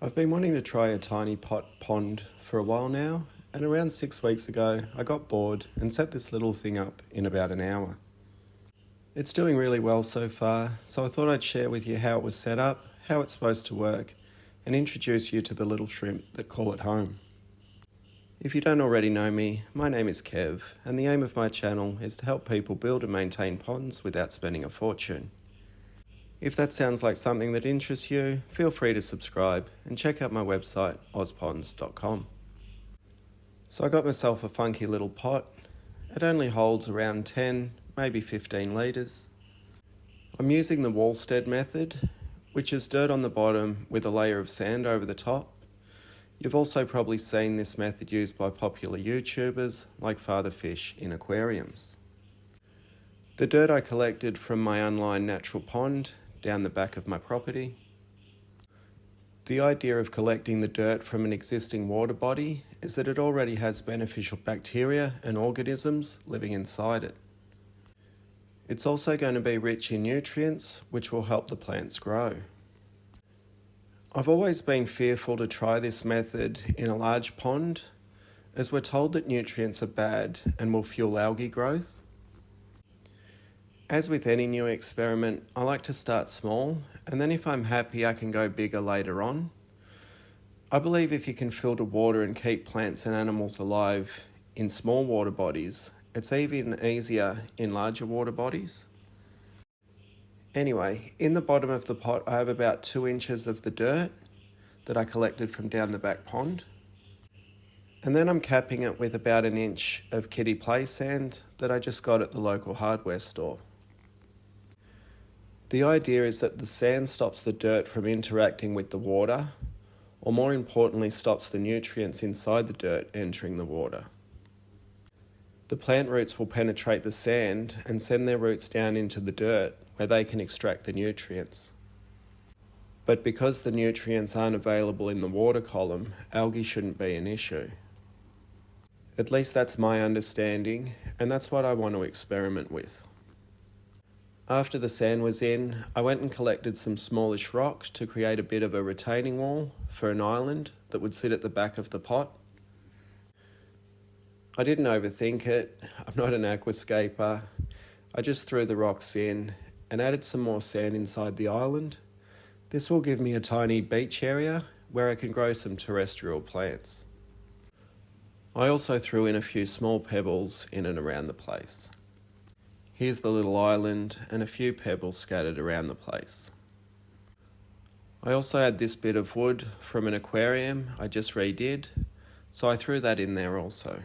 I've been wanting to try a tiny pot pond for a while now, and around 6 weeks ago I got bored and set this little thing up in about an hour. It's doing really well so far, so I thought I'd share with you how it was set up, how it's supposed to work, and introduce you to the little shrimp that call it home. If you don't already know me, my name is Kev, and the aim of my channel is to help people build and maintain ponds without spending a fortune. If that sounds like something that interests you, feel free to subscribe and check out my website, ozponds.com. So I got myself a funky little pot. It only holds around 10, maybe 15 litres. I'm using the Wallstead method, which is dirt on the bottom with a layer of sand over the top. You've also probably seen this method used by popular YouTubers like Father Fish in aquariums. The dirt I collected from my unlined natural pond down the back of my property. The idea of collecting the dirt from an existing water body is that it already has beneficial bacteria and organisms living inside it. It's also going to be rich in nutrients, which will help the plants grow. I've always been fearful to try this method in a large pond, as we're told that nutrients are bad and will fuel algae growth. As with any new experiment, I like to start small, and then if I'm happy I can go bigger later on. I believe if you can filter water and keep plants and animals alive in small water bodies, it's even easier in larger water bodies. Anyway, in the bottom of the pot I have about 2 inches of the dirt that I collected from down the back pond. And then I'm capping it with about 1 inch of kiddie play sand that I just got at the local hardware store. The idea is that the sand stops the dirt from interacting with the water, or more importantly stops the nutrients inside the dirt entering the water. The plant roots will penetrate the sand and send their roots down into the dirt where they can extract the nutrients. But because the nutrients aren't available in the water column, algae shouldn't be an issue. At least that's my understanding, and that's what I want to experiment with. After the sand was in, I went and collected some smallish rocks to create a bit of a retaining wall for an island that would sit at the back of the pot. I didn't overthink it. I'm not an aquascaper. I just threw the rocks in and added some more sand inside the island. This will give me a tiny beach area where I can grow some terrestrial plants. I also threw in a few small pebbles in and around the place. Here's the little island and a few pebbles scattered around the place. I also had this bit of wood from an aquarium I just redid, so I threw that in there also.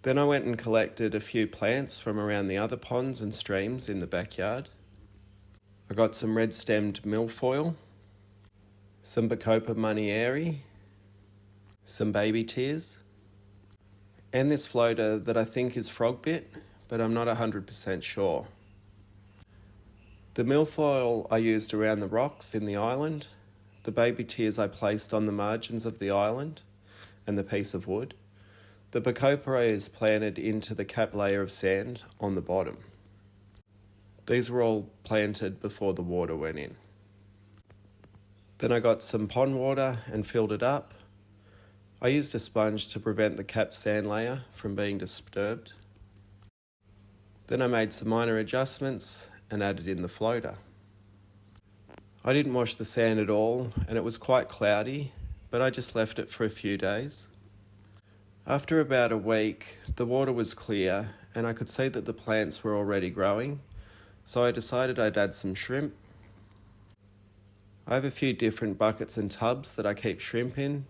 Then I went and collected a few plants from around the other ponds and streams in the backyard. I got some red-stemmed milfoil, some bacopa monnieri, some baby tears, and this floater that I think is frogbit, but I'm not 100% sure. The milfoil I used around the rocks in the island, the baby tears I placed on the margins of the island, and the piece of wood. The bacopa is planted into the cap layer of sand on the bottom. These were all planted before the water went in. Then I got some pond water and filled it up. I used a sponge to prevent the cap sand layer from being disturbed. Then I made some minor adjustments and added in the floater. I didn't wash the sand at all and it was quite cloudy, but I just left it for a few days. After about a week, the water was clear and I could see that the plants were already growing, so I decided I'd add some shrimp. I have a few different buckets and tubs that I keep shrimp in.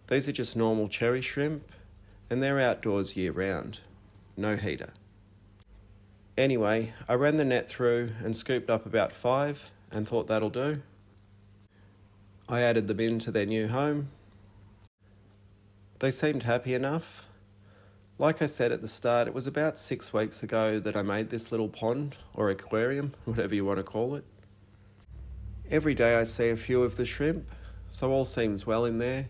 These are just normal cherry shrimp and they're outdoors year round, no heater. Anyway, I ran the net through and scooped up about 5 and thought that'll do. I added them into their new home. They seemed happy enough. Like I said at the start, it was about 6 weeks ago that I made this little pond or aquarium, whatever you want to call it. Every day I see a few of the shrimp, so all seems well in there.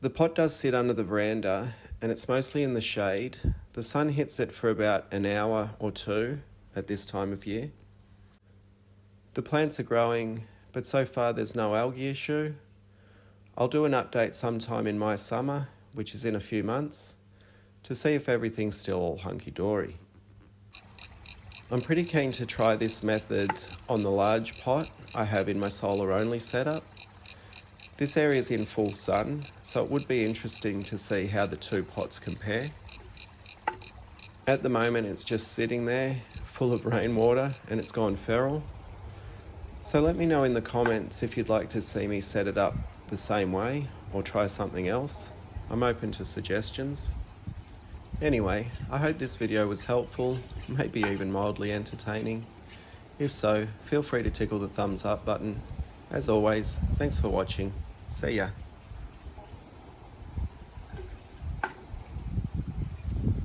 The pot does sit under the veranda and it's mostly in the shade. The sun hits it for about an hour or 2 at this time of year. The plants are growing, but so far there's no algae issue. I'll do an update sometime in my summer, which is in a few months, to see if everything's still all hunky-dory. I'm pretty keen to try this method on the large pot I have in my solar-only setup. This area is in full sun, so it would be interesting to see how the two pots compare. At the moment it's just sitting there, full of rainwater, and it's gone feral. So let me know in the comments if you'd like to see me set it up the same way or try something else. I'm open to suggestions. Anyway, I hope this video was helpful, maybe even mildly entertaining. If so, feel free to tickle the thumbs up button. As always, thanks for watching. See ya.